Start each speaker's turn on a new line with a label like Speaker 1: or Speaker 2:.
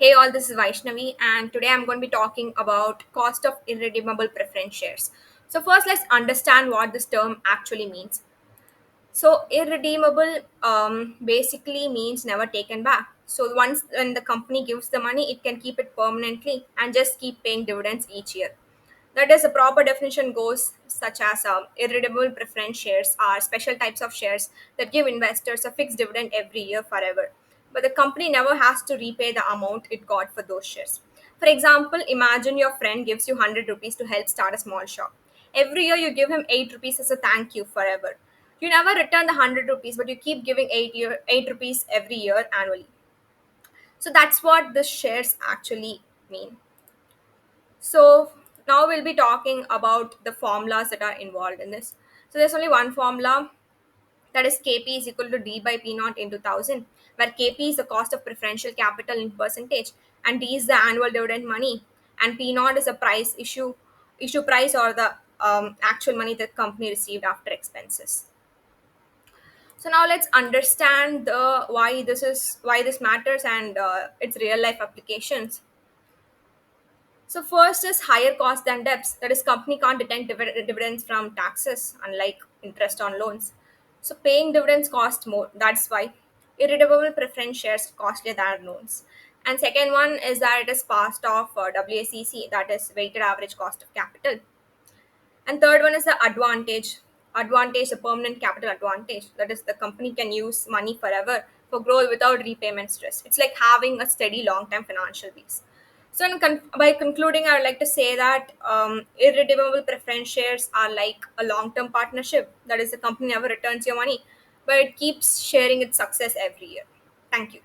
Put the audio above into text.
Speaker 1: Hey all, this is Vaishnavi, and today I'm going to be talking about cost of irredeemable preference shares. So first, let's understand what this term actually means. So irredeemable basically means never taken back. So once when the company gives the money, it can keep it permanently and just keep paying dividends each year. That is, a proper definition goes such as irredeemable preference shares are special types of shares that give investors a fixed dividend every year forever. But the company never has to repay the amount it got for those shares. For example, imagine your friend gives you 100 rupees to help start a small shop. Every year you give him 8 rupees as a thank you forever. You never return the 100 rupees, but you keep giving 8 rupees every year annually. So that's what the shares actually mean. So now we'll be talking about the formulas that are involved in this. So there's only one formula, that is KP is equal to D by P naught into 1000, where KP is the cost of preferential capital in percentage, and D is the annual dividend money, and P naught is the issue price or the actual money the company received after expenses. So now let's understand the why this matters and its real life applications. So first is higher cost than debts. That is, company can't deduct dividends from taxes, unlike interest on loans. So paying dividends cost more. That's why irredeemable preference shares costlier than loans. And second one is that it is passed off WACC, that is weighted average cost of capital. And third one is the advantage. Advantage, a permanent capital advantage. That is, the company can use money forever for growth without repayment stress. It's like having a steady long-term financial base. So, by concluding, I would like to say that irredeemable preference shares are like a long-term partnership. That is, the company never returns your money, but it keeps sharing its success every year. Thank you.